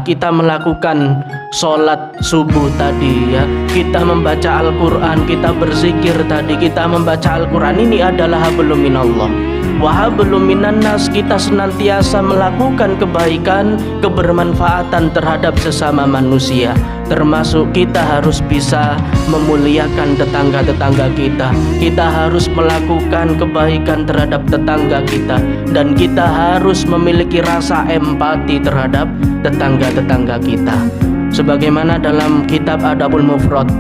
kita melakukan sholat subuh tadi ya, kita membaca Al-Quran, kita berzikir tadi, kita membaca Al-Quran, ini adalah hablum minallah wa hablum minannas. Kita senantiasa melakukan kebaikan, kebermanfaatan terhadap sesama manusia, termasuk kita harus bisa memuliakan tetangga-tetangga kita. Kita harus melakukan kebaikan terhadap tetangga kita, dan kita harus memiliki rasa empati terhadap tetangga-tetangga kita. Sebagaimana dalam kitab Adabul Mufrad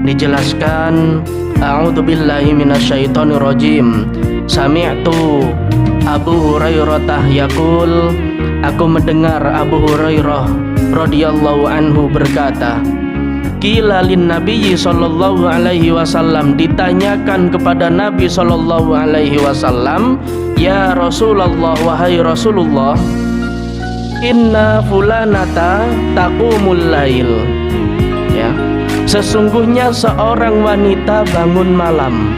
dijelaskan, a'udzubillahi minasyaitonirrajim, sami'tu Abu Hurairah yaqul, aku mendengar Abu Hurairah radhiyallahu anhu berkata, qila lin nabiyyi sallallahu alaihi wasallam, ditanyakan kepada Nabi sallallahu alaihi wasallam, ya Rasulullah, wahai Rasulullah, inna fulanata taqumul lail, ya, sesungguhnya seorang wanita bangun malam,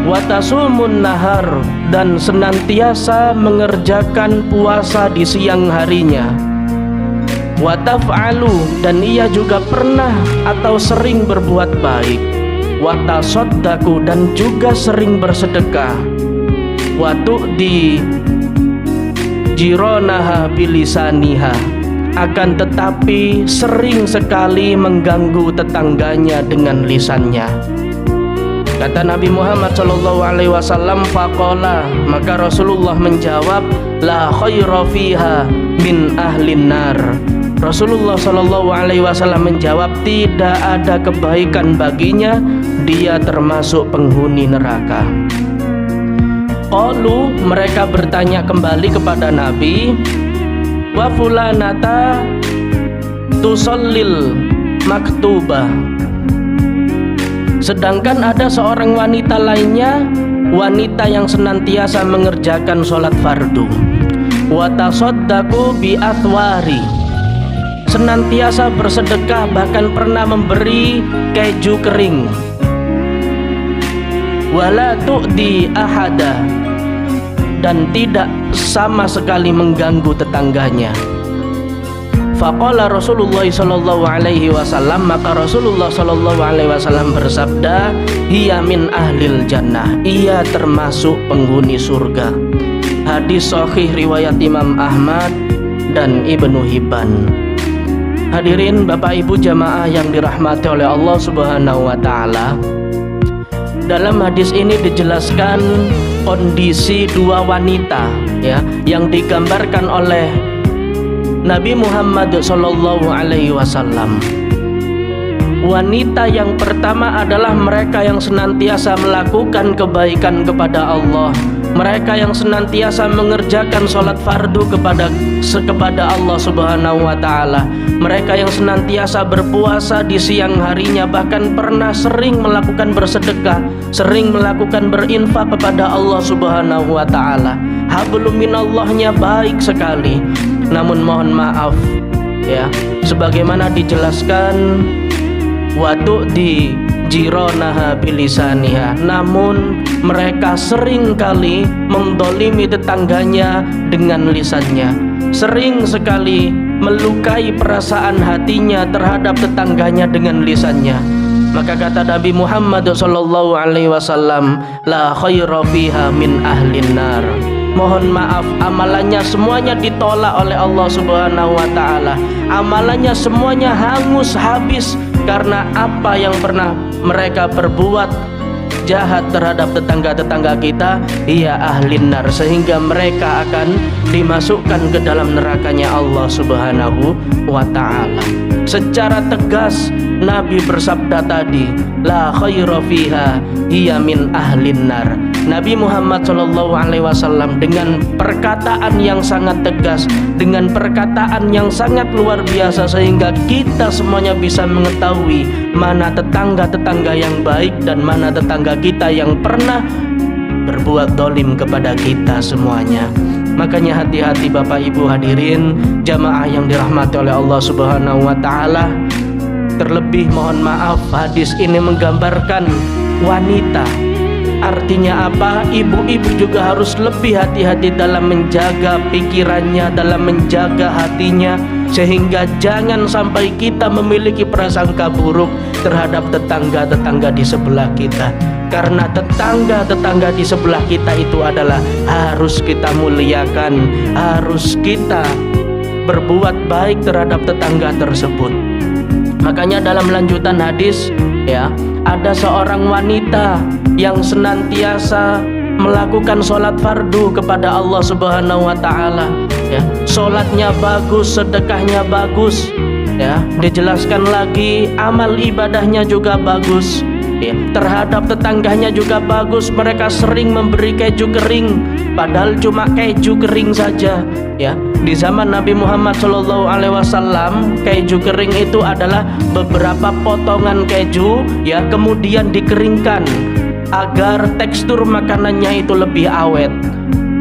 watasumun nahar, dan senantiasa mengerjakan puasa di siang harinya, wataf'alu, dan ia juga pernah atau sering berbuat baik, watasaddaku, dan juga sering bersedekah, watu'di jironaha bilisaniha, akan tetapi sering sekali mengganggu tetangganya dengan lisannya. Kata Nabi Muhammad SAW, faqala, maka Rasulullah menjawab, la khaira fiha min ahlin nar. Rasulullah SAW menjawab, tidak ada kebaikan baginya, dia termasuk penghuni neraka. Qalu, mereka bertanya kembali kepada Nabi, wa fulanata tusallil maktubah, sedangkan ada seorang wanita lainnya, wanita yang senantiasa mengerjakan sholat fardu, wa tasaddaqu bi athwari, senantiasa bersedekah, bahkan pernah memberi keju kering, wala tu'di ahada, dan tidak sama sekali mengganggu tetangganya. Faqala Rasulullah sallallahu alaihi wasallam, maka Rasulullah sallallahu alaihi wasallam bersabda, hiya min ahlil jannah, ia termasuk penghuni surga. Hadis sahih riwayat Imam Ahmad dan Ibnu Hibban. Hadirin Bapak Ibu jamaah yang dirahmati oleh Allah Subhanahu wa taala, dalam hadis ini dijelaskan kondisi dua wanita ya, yang digambarkan oleh Nabi Muhammad sallallahu alaihi wasallam. Wanita yang pertama adalah mereka yang senantiasa melakukan kebaikan kepada Allah, mereka yang senantiasa mengerjakan sholat fardu kepada Allah Subhanahu wa taala, mereka yang senantiasa berpuasa di siang harinya, bahkan pernah sering melakukan bersedekah, sering melakukan berinfak kepada Allah Subhanahu wa taala. Hablum minallahnya baik sekali. Namun mohon maaf ya, sebagaimana dijelaskan, watu di jironaha bilisaniha, namun mereka sering kali mendolimi tetangganya dengan lisannya, sering sekali melukai perasaan hatinya terhadap tetangganya dengan lisannya. Maka kata Nabi Muhammad sallallahu alaihi wasallam, la khaira fiha min ahlin nar. Mohon maaf, amalannya semuanya ditolak oleh Allah Subhanahu wa taala. Amalannya semuanya hangus habis karena apa yang pernah mereka perbuat jahat terhadap tetangga-tetangga kita, ia ahlin nar, sehingga mereka akan dimasukkan ke dalam nerakanya Allah Subhanahu wa taala. Secara tegas Nabi bersabda tadi, la khaira fiha hiya min ahlin nar. Nabi Muhammad SAW dengan perkataan yang sangat tegas, dengan perkataan yang sangat luar biasa, sehingga kita semuanya bisa mengetahui mana tetangga-tetangga yang baik dan mana tetangga kita yang pernah berbuat dolim kepada kita semuanya. Makanya hati-hati Bapak Ibu hadirin jamaah yang dirahmati oleh Allah Subhanahu wa taala. Terlebih mohon maaf, hadis ini menggambarkan wanita. Artinya apa? Ibu-ibu juga harus lebih hati-hati dalam menjaga pikirannya, dalam menjaga hatinya, Sehingga jangan sampai kita memiliki prasangka buruk terhadap tetangga-tetangga di sebelah kita. Karena tetangga-tetangga di sebelah kita itu adalah harus kita muliakan, harus kita berbuat baik terhadap tetangga tersebut. Makanya dalam lanjutan hadis ya, ada seorang wanita yang senantiasa melakukan sholat fardu kepada Allah Subhanahu wa taala ya. Sholatnya bagus, sedekahnya bagus ya. Dijelaskan lagi amal ibadahnya juga bagus ya. Terhadap tetangganya juga bagus. Mereka sering memberi keju kering, padahal cuma keju kering saja ya. Di zaman Nabi Muhammad SAW, keju kering itu adalah beberapa potongan keju ya, kemudian dikeringkan agar tekstur makanannya itu lebih awet.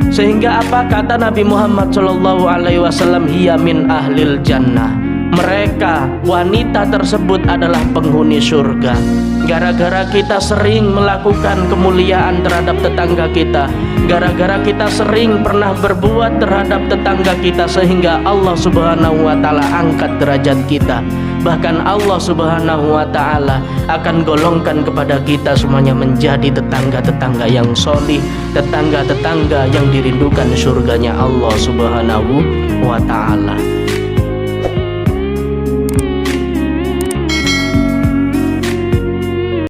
Sehingga apa kata Nabi Muhammad SAW? Hiya min ahlil jannah. Mereka, wanita tersebut adalah penghuni surga. Gara-gara kita sering melakukan kemuliaan terhadap tetangga kita, gara-gara kita sering pernah berbuat terhadap tetangga kita, sehingga Allah Subhanahu wa taala angkat derajat kita. Bahkan Allah Subhanahu wa taala akan golongkan kepada kita semuanya menjadi tetangga-tetangga yang solih, tetangga-tetangga yang dirindukan surganya Allah Subhanahu wa taala.